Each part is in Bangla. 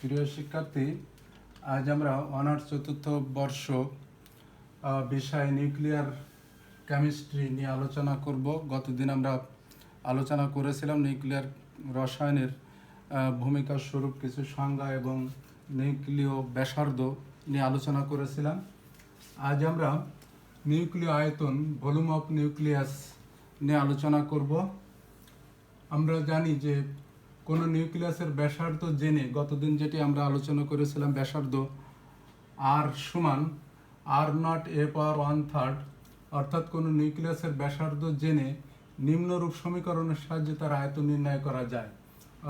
প্রিয় শিক্ষার্থী, আজ আমরা অনার্স চতুর্থ বর্ষ বিষয় নিউক্লিয়ার কেমিস্ট্রি নিয়ে আলোচনা করব। গতদিন আমরা আলোচনা করেছিলাম নিউক্লিয়ার রসায়নের ভূমিকা স্বরূপ কিছু সংজ্ঞা এবং নিউক্লিয় ব্যাসার্ধ নিয়ে আলোচনা করেছিলাম। আজ আমরা নিউক্লিয় আয়তন, ভলিউম অফ নিউক্লিয়াস নিয়ে আলোচনা করব। আমরা জানি যে কোনো নিউক্লিয়াসের ব্যাসার্ধ জেনে, গতদিন যেটি আমরা আলোচনা করেছিলাম, ব্যাসার্ধ আর সমান r0 a⁻1/3, অর্থাৎ কোনো নিউক্লিয়াসের ব্যাসার্ধ জেনে নিম্নরূপ সমীকরণের সাহায্যে তার আয়তন নির্ণয় করা যায়।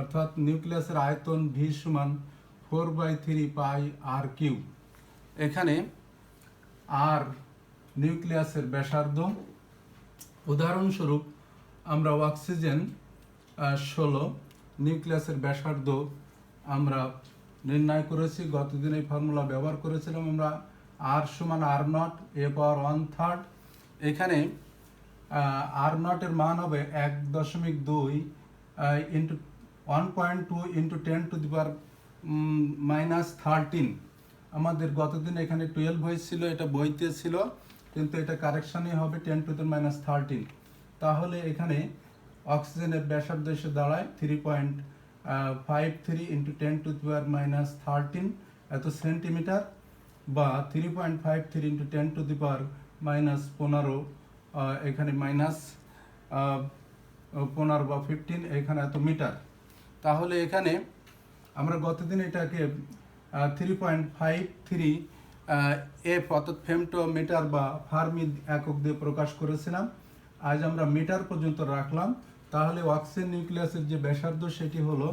অর্থাৎ নিউক্লিয়াসের আয়তন V সমান 4/3πr3। এখানে আর নিউক্লিয়াসের ব্যাসার্ধ। উদাহরণস্বরূপ আমরা অক্সিজেন 16 নিউক্লিয়াসের ব্যাসার্ধ আমরা নির্ণয় করেছি। গতদিন এই ফর্মুলা ব্যবহার করেছিলাম আমরা। r সমান r0 a⁻1/3। এখানে r0 এর মান হবে 1.2 ইন্টু 1.2 ইন্টু 10⁻⁻13। আমাদের গতদিন এখানে 12 হয়েছিল, এটা বইতে ছিল, কিন্তু এটা কারেকশনই হবে 10⁻13। তাহলে এখানে অক্সিজেনের ব্যাসার্ধ এসে দাঁড়ায় 3.53 ইন্টু 10⁻13 এত সেন্টিমিটার, বা 3.53 ইন্টু 10⁻15 এখানে -15 বা 15 এখানে এত মিটার। তাহলে এখানে আমরা গতদিন এটাকে 3.53 এফ অর্থাৎ ফেমটোমিটার বা ফার্মি একক দিয়ে প্রকাশ করেছিলাম। আজ আমরা মিটার পর্যন্ত রাখলাম। তাহলে অক্সিজেন নিউক্লিয়াসের যে ব্যাসার্ধ সেটি হলো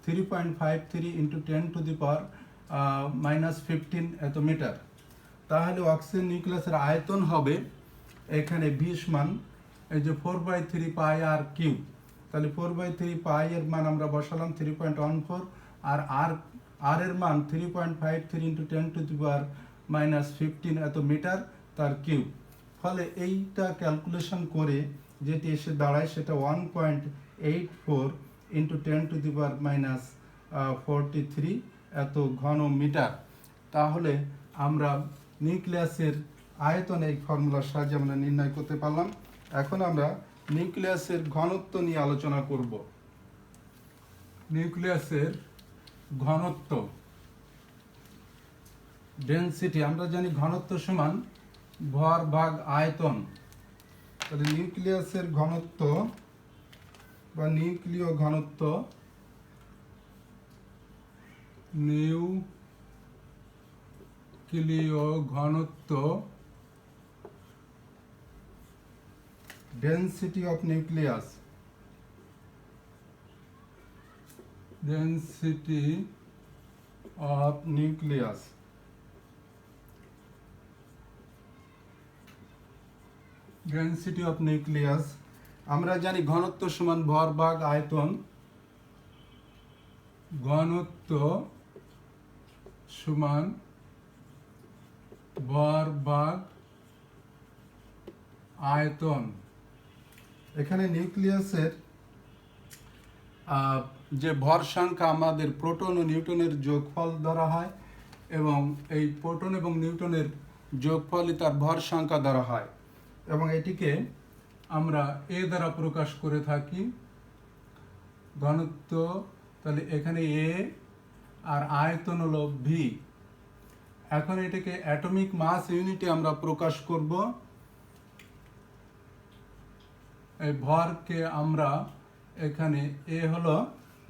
3.53 ইন্টু 10⁻15 এত মিটার। তাহলে অক্সিজেন নিউক্লিয়াসের আয়তন হবে এখানে V সমান এই যে 4/3πr3। তাহলে 4/3π এর মান আমরা বসালাম 3.14, আর আর এর মান 3.53 ইন্টু 10⁻15 এত মিটার তার কিউব। ফলে এইটা ক্যালকুলেশন করে যেটি এসে দাঁড়ায় সেটা 1.84 ইন্টু 10⁻43 এত ঘন মিটার। তাহলে আমরা নিউক্লিয়াসের আয়তন এই ফর্মুলার সাহায্যে আমরা নির্ণয় করতে পারলাম। এখন আমরা নিউক্লিয়াসের ঘনত্ব নিয়ে আলোচনা করব। নিউক্লিয়াসের ঘনত্ব, ডেনসিটি। আমরা জানি ঘনত্ব সমান ভর ভাগ আয়তন। তাহলে নিউক্লিয়াসের ঘনত্ব বা নিউক্লিয় ঘনত্ব, density of nucleus, density of nucleus. আমরা জানি ঘনত্ব সমান ভর ভাগ আয়তন। ঘনত্ব সমান ভর ভাগ আয়তন। এখানে নিউক্লিয়াসের যে ভর সংখ্যা আমাদের প্রোটন ও নিউট্রনের যোগফল ধরা হয়, এবং এই প্রোটন এবং নিউট্রনের যোগফলই তার ভর সংখ্যা ধরা হয়, এবং এটিকে আমরা এ দ্বারা প্রকাশ করে থাকি ঘনত্ব। তাহলে এখানে এ আর আয়তন হলো ভি। এখন এটাকে অ্যাটমিক মাস ইউনিটে আমরা প্রকাশ করব। এই ভরকে আমরা এখানে এ হলো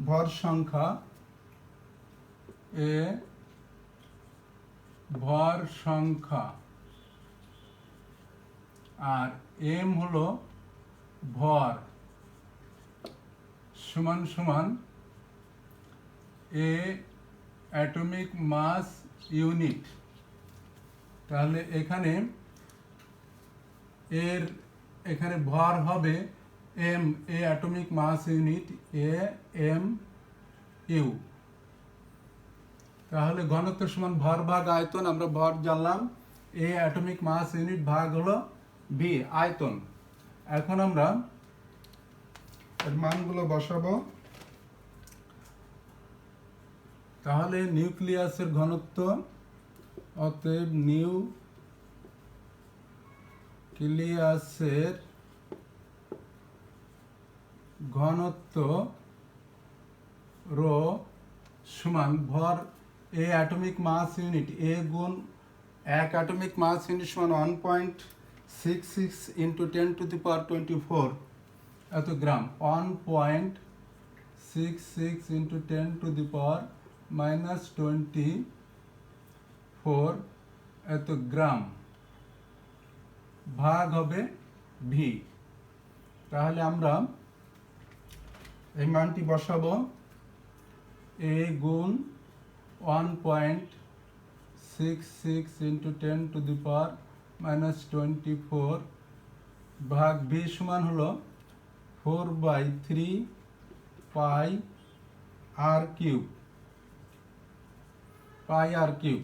ভর সংখ্যা, এ ভর সংখ্যা, আর এম হলো ভর, সমান সমান এ অ্যাটমিক মাস ইউনিট। তাহলে এখানে এখানে ভর হবে M, A atomic mass unit, A M U. তাহলে ঘনত্ব সমান ভর ভাগ আয়তন। আমরা ভর জানলাম, এ অ্যাটমিক মাস ইউনিট ভাগ হলো ভি আয়তন। এখন আমরা এর মানগুলো বসাবো। তাহলে নিউক্লিয়াসের ঘনত্ব, অতএব নিউক্লিয়াসের ঘনত্ব রো সমান ভর এ অ্যাটমিক মাস ইউনিট, এ গুণ এক অ্যাটমিক মাস ইউনিট সমান 1.66 ইন্টু 10⁻24 এত গ্রাম। 1.66 ইন্টু 10⁻24 এত গ্রাম ভাগ হবে ভি। তাহলে আমরা এই মানটি বসাবো, এ গুণ 1.66 ইন্টু 10⁻24 ভাগ ভি সমান হলো 4/3 পাই আর কিউব,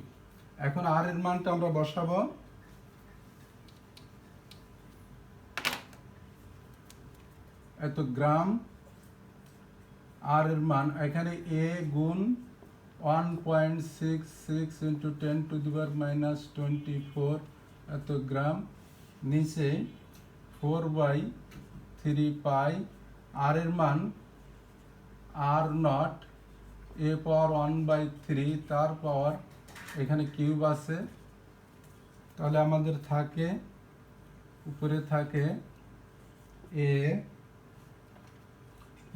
এখন আর এর মানটা আমরা বসাবো, এত গ্রাম। আর এর মান এখানে এ গুণ 1.66 ইন্টু 10⁻24 এত গ্রাম, নিচে 4/3 পাই। আর এর মান আর নট এ পাওয়ার 1/3 তার পাওয়ার এখানে কিউব আছে। তাহলে আমাদের থাকে উপরে থাকে এ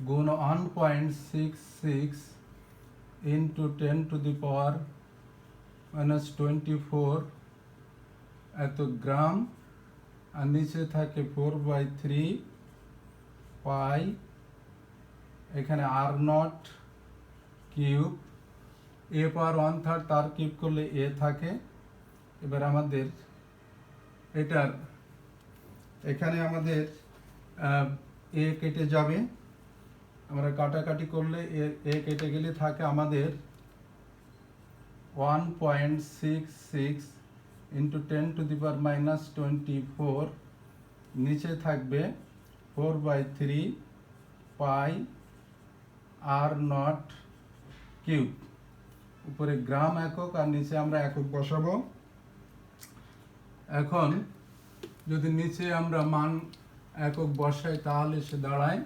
গুণ 1.66 ইন্টু 10⁻24 এত গ্রাম, আর নিচে থাকে 4/3 পাই, এখানে আর নট কিউব, এ পাওয়ার 1/3 তার কিউব করলে এ থাকে। এবার আমাদের এটার এখানে আমাদের এ কেটে যাবে, আমরা কাটাকাটি করলে এ কেটে গেলে থাকে আমাদের 1.66 ইন্টু 10⁻24, নিচে থাকবে 4/3 পাই আর নট কিউব, উপরে গ্রাম একক আর নিচে আমরা একক বসাবো। এখন যদি নিচে আমরা মান একক বসাই তাহলে সে দাঁড়ায়,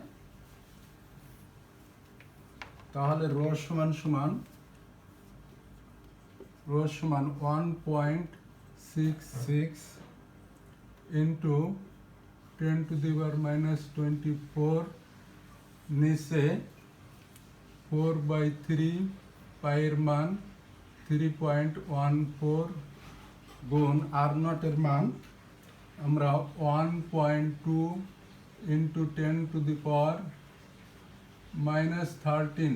তাহলে রো সমান 1.66 ইন্টু 10⁻24, নিচে 4/3 পাইয়ের মান 3.14 গুণ আর নটের মান আমরা 1.2 ইন্টু 10⁻13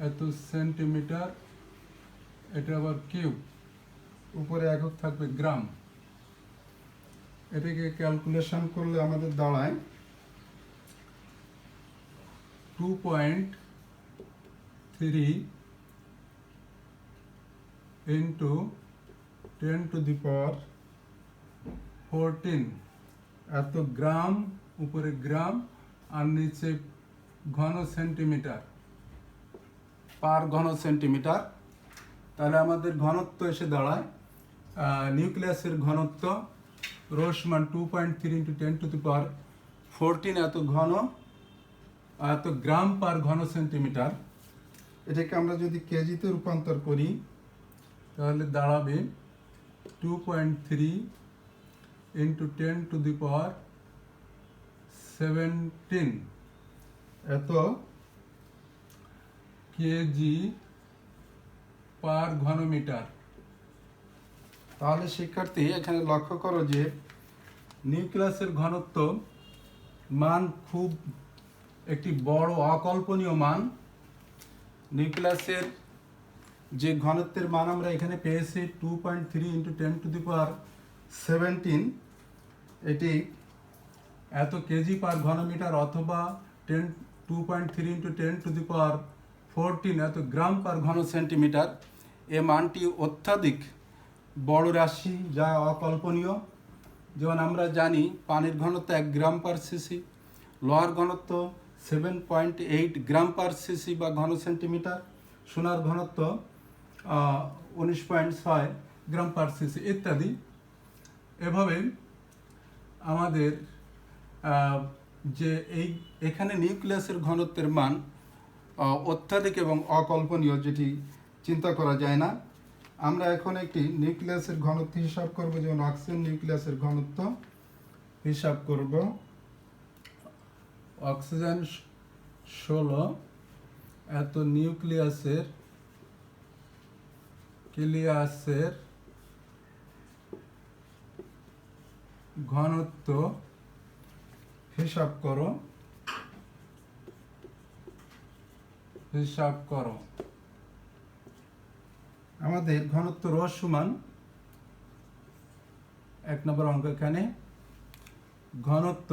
এত সেন্টিমিটার, এটা আবার কিউব, উপরে একক থাকবে গ্রাম। এটাকে ক্যালকুলেশন করলে আমাদের দাঁড়ায় 2.3 ইন্টু 10⁻14 এত গ্রাম, উপরে গ্রাম আর নিচে ঘন সেন্টিমিটার, পার ঘন সেন্টিমিটার। তাহলে আমাদের ঘনত্ব এসে দাঁড়ায়, নিউক্লিয়াসের ঘনত্ব রো সমান 2.3 ইন্টু 10⁻14 এত ঘন, এত গ্রাম পার ঘন সেন্টিমিটার। এটাকে আমরা যদি কেজিতে রূপান্তর করি তাহলে দাঁড়াবে 2.3 ইন্টু 10⁻17 এত কেজি পার ঘনমিটার। তাহলে শিক্ষার্থী এখানে লক্ষ্য করো যে নিউক্লিয়াসের ঘনত্ব মান খুব একটি বড় অকল্পনীয় মান। নিউক্লিয়াসের যে ঘনত্বের মান আমরা এখানে পেয়েছি 2.3 ইন্টু 10⁻17, এটি এত কেজি পার ঘনমিটার অথবা 2.3 ইন্টু 10⁻14 এত গ্রাম পার ঘন সেন্টিমিটার। এ মানটি অত্যাধিক বড় রাশি, যা অকল্পনীয়। যেমন আমরা জানি পানির ঘনত্ব 1 গ্রাম পার সিসি, লোহার ঘনত্ব 7.8 গ্রাম পার সিসি বা ঘন সেন্টিমিটার, সোনার ঘনত্ব 19.6 গ্রাম পার সিসি ইত্যাদি। এভাবে আমাদের যে এখানে নিউক্লিয়াসের ঘনত্বের মান অত্যাধিক এবং অকল্পনীয়, যেটি চিন্তা করা যায় না। আমরা এখন একটি নিউক্লিয়াসের ঘনত্ব হিসাব করব, যেমন অক্সিজেন নিউক্লিয়াসের ঘনত্ব হিসাব করব। অক্সিজেন 16, এত নিউক্লিয়াসের ঘনত্ব হিসাব করো। আমাদের ঘনত্ব রো সমান 1 নম্বর অঙ্ক, এখানে ঘনত্ব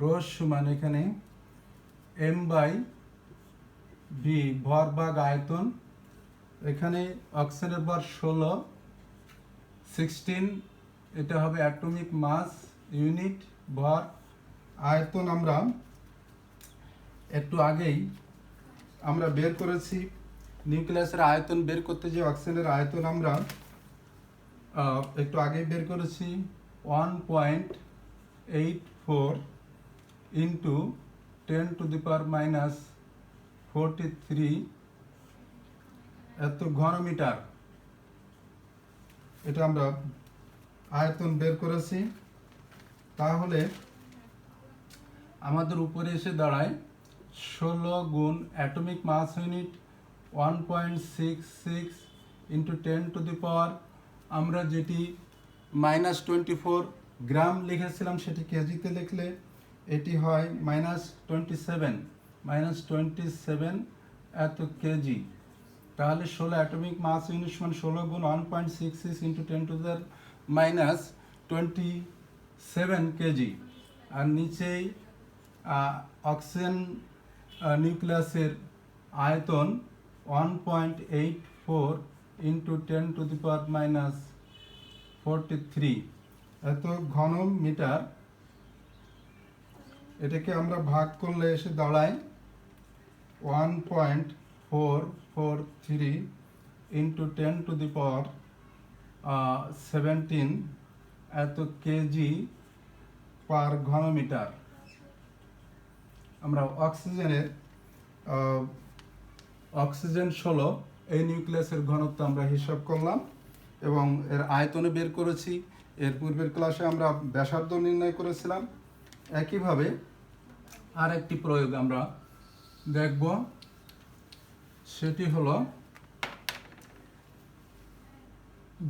রো সমান এখানে m/v, ভর ভাগ আয়তন। এখানে অক্সিজেনের ভর 16, এটা হবে অ্যাটমিক মাস ইউনিট ভর। আয়তন আমরা একটু আগেই বের করেছি। নিউক্লিয়াসের আয়তন বের করতে যে অক্সিজেনের আয়তন আমরা একটু আগেই বের করেছি, 1.84 ইন্টু 10⁻⁻43 এত ঘনমিটার, এটা আমরা আয়তন বের করেছি। তাহলে আমাদের উপরে এসে দাঁড়ায় 16 গুণ অ্যাটমিক মাস ইউনিট 1.66 ইন্টু 10⁻, আমরা যেটি -24 গ্রাম লিখেছিলাম সেটি কেজিতে লিখলে এটি হয় -27 এত কেজি। তাহলে 16 অ্যাটমিক মাস ইউনিট সমান 16 গুণ 1.66 ইন্টু 10⁻27 কেজি। আর নিচেই অক্সিজেন নিউক্লিয়াসের আয়তন 1.84 ইন্টু 10⁻⁻43 এত ঘন মিটার। এটাকে আমরা ভাগ করলে এসে দাঁড়ায় 1.443 ইন্টু 10⁻17 এত কেজি পার ঘনমিটার। আমরা অক্সিজেন 16 এই নিউক্লিয়াসের ঘনত্ব আমরা হিসাব করলাম এবং এর আয়তনে বের করেছি। এর পূর্বের ক্লাসে আমরা ব্যাসার্ধ নির্ণয় করেছিলাম। একইভাবে আর একটি প্রয়োগ আমরা দেখব, সেটি হলো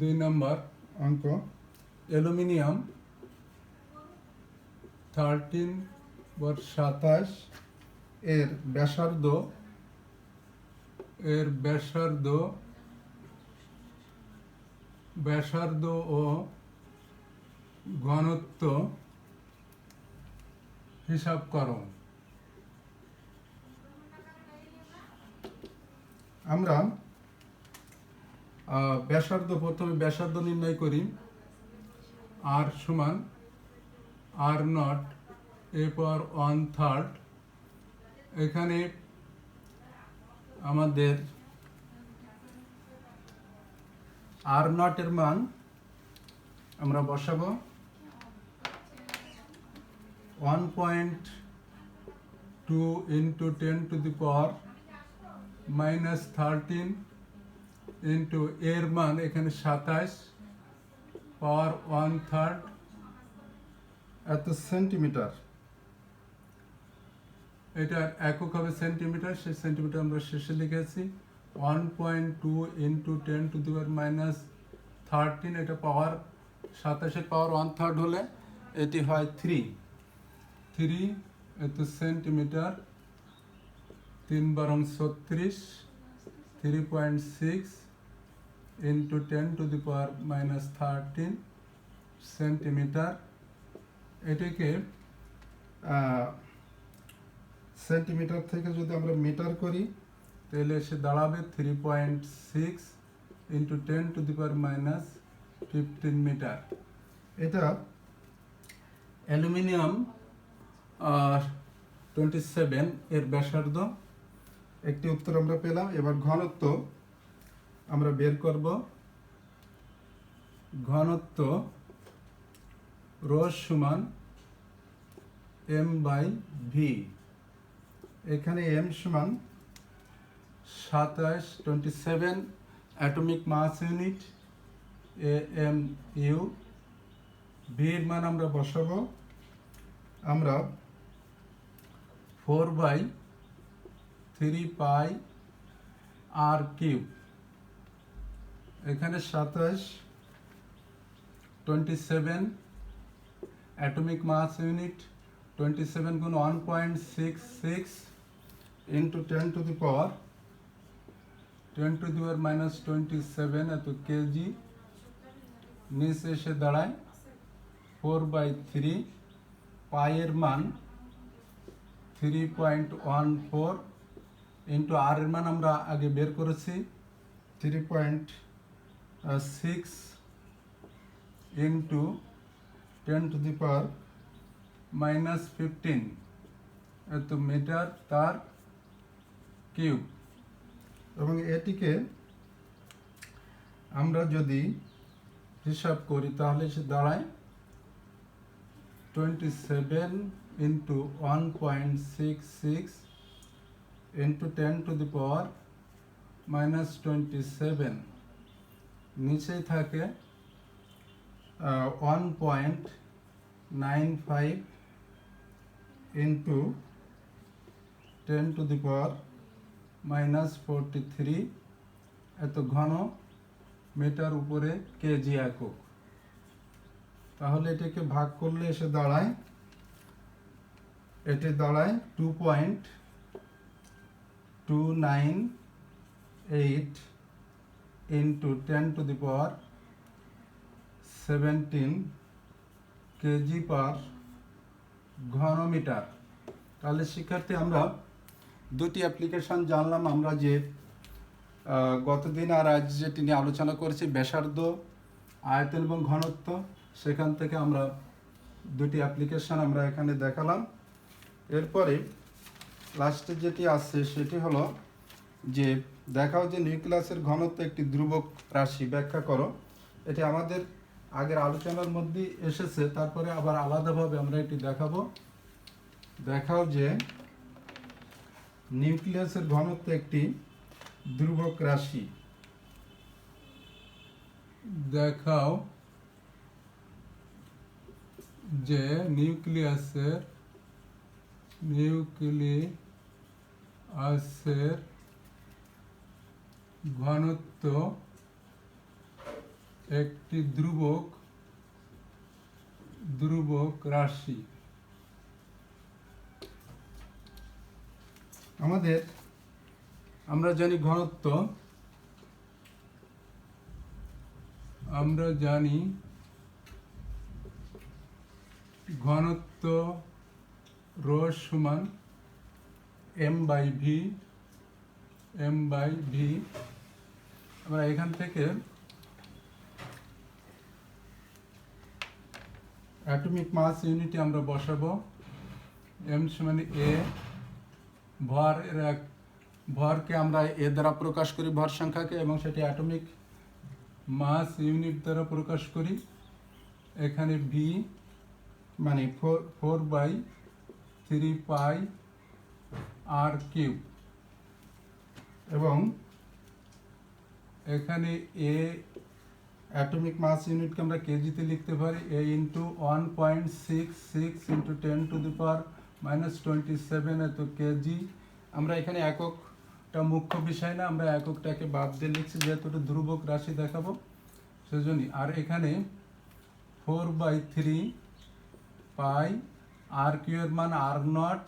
2 নম্বর অঙ্ক। অ্যালুমিনিয়াম 13/27 এর ব্যাসার্ধ ও ঘনত্ব হিসাব করো। আমরা প্রথমে ব্যাসার্ধ নির্ণয় করি। r সমান r0 a পাওয়ার 1/3। এখানে আমাদের r0 এর মান আমরা বসাবো 1.2 ইন্টু 10⁻⁻13 ইন্টু এর মান এখানে 27 পাওয়ার 1/3 এত সেন্টিমিটার। এটার একক হবে সেন্টিমিটার, সেই সেন্টিমিটার আমরা শেষে লিখেছি। 1.2 ইন্টু 10⁻⁻13, এটা পাওয়ার 27 পাওয়ার 1/3 হলে এটি হয় 3 এত সেন্টিমিটার। 3 বারং 36, 3.6 into 10⁻⁻13 centimetre. এটাকে সেন্টিমিটার থেকে যদি আমরা মিটার করি তাহলে এসে দাঁড়াবে 3.6 ইন্টু 10⁻⁻15 মিটার। এটা অ্যালুমিনিয়াম 27 এর ব্যাসার্ধ। একটি উত্তর আমরা পেলাম। এবার ঘনত্ব আমরা বের করব। ঘনত্ব রো সমান m/v। এখানে m সমান 27 atomic mass unit, AMU। v এর মান আমরা বসাবো, আমরা 4/3 পাই r কিউব। এখানে 27 অ্যাটমিক মাস ইউনিট, 27 গুণ 1.66 ইন্টু 10 টু দি পাওয়ার -27 এত কেজি। নিচে এসে দাঁড়ায় 4/3। পাই এর মান 3.14 ইন্টু আর এর মান আমরা আগে বের করেছি 3.6 ইন্টু 10 টু দি পাওয়ার -15 এত মিটার তার কিউব। এবং এটিকে আমরা যদি হিসাব করি তাহলে সে দাঁড়ায় 27 into 1.66 into 10 to the power -27। নিচেই থাকে 1.95 ইন্টু 10 টু দি পাওয়ার -43 এত ঘন মিটার উপরে কেজি একক। তাহলে এটাকে ভাগ করলে এসে দাঁড়ায়, এটি দাঁড়ায় 2.298 into 10 to the power 17 kg per ঘনমিটার। তাহলে শিক্ষার্থী আমরা দুটি অ্যাপ্লিকেশন জানলাম। আমরা যে গতদিন আর আজ যেটি নিয়ে আলোচনা করেছি ব্যাসার্ধ, আয়তন এবং ঘনত্ব, সেখান থেকে আমরা দুটি অ্যাপ্লিকেশন আমরা এখানে দেখালাম। এরপরে লাস্টে যেটি আসছে সেটি হলো যে দেখাও যে নিউক্লিয়াসের ঘনত্ব একটি ধ্রুবক রাশি, ব্যাখ্যা করো। এটি আমাদের আগের আলোচনার মধ্যেই এসেছে, তারপরে আবার আলাদাভাবে আমরা এটি দেখাবো। দেখাও যে নিউক্লিয়াসের ঘনত্ব একটি ধ্রুবক রাশি। দেখাও যে নিউক্লিয়াসের ঘনত্ব একটি ধ্রুবক রাশি। আমরা জানি ঘনত্ব, রো সমান m/v। আমরা এখান থেকে অ্যাটমিক মাস ইউনিটে আমরা বসাবো m সমান a। ভরকে আমরা এ দ্বারা প্রকাশ করি, ভর সংখ্যাকে, এবং সেটি অ্যাটমিক মাস ইউনিট দ্বারা প্রকাশ করি। এখানে v মানে 4/3 পাই r কিউব, এবং এখানে a অ্যাটমিক মাস ইউনিটকে আমরা কেজিতে লিখতে পারি, a into 1.66 into 10 to the power -27 এত কেজি। আমরা এখানে এককটা মুখ্য বিষয় না, আমরা এককটাকে বাদ দিয়ে লিখছি যেহেতু এটা ধ্রুবক রাশি দেখাবো সেজন্যই। আর এখানে 4/3 পাই আর কিউ এর মান r0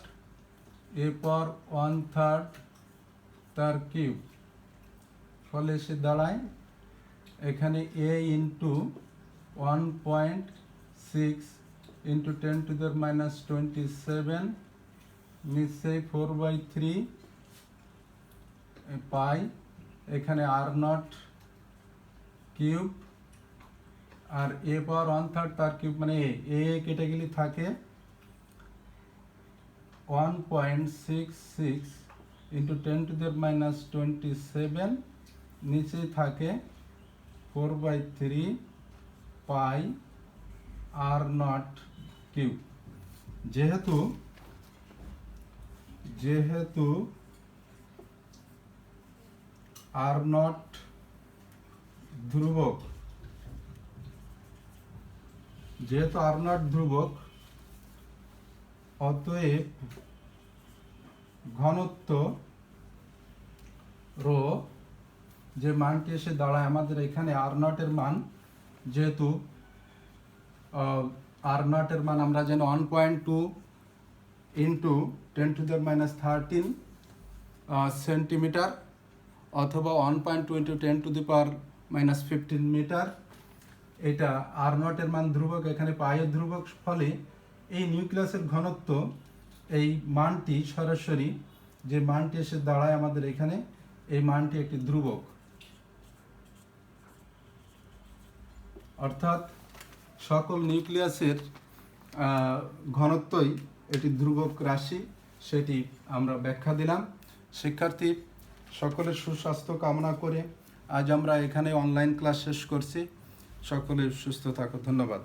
a পাওয়ার 1/3 তার কিউব। ফলে এসে দাঁড়ায় এখানে a ইন্টু 1.6 ইন্টু 10 টু দি -27 নিচে 4/3 পাই, এখানে r0 কিউব, আর a পাওয়ার 1/3 তার কিউব মানে a কেটে গেলে থাকে 1.66 ইন্টু 10⁻27, নিচে থাকে 4/3 পাই r0 কিউব। যেহেতু r0 ধ্রুবক, অতএব ঘনত্ব রো যে মানটি এসে দাঁড়ায় আমাদের এখানে r0 এর মান, যেহেতু r0 এর মান আমরা জানি 1.2 ইন্টু 10⁻13 সেন্টিমিটার, অথবা 1.2 ইন্টু 10⁻15 মিটার। এটা r0 এর মান ধ্রুবক, এখানে পাইয়ের ধ্রুবক, ফলে এই নিউক্লিয়াসের ঘনত্ব, এই মানটি সরাসরি যে মানটি এসে দাঁড়ায় আমাদের এখানে, এই মানটি একটি ধ্রুবক। অর্থাৎ সকল নিউক্লিয়াসের ঘনত্বই এটি ধ্রুবক রাশি, সেটি আমরা ব্যাখ্যা দিলাম। শিক্ষার্থী সকলের সুস্বাস্থ্য কামনা করে আজ আমরা এখানে অনলাইন ক্লাস শেষ করছি। সকলে সুস্থ থাকো, ধন্যবাদ।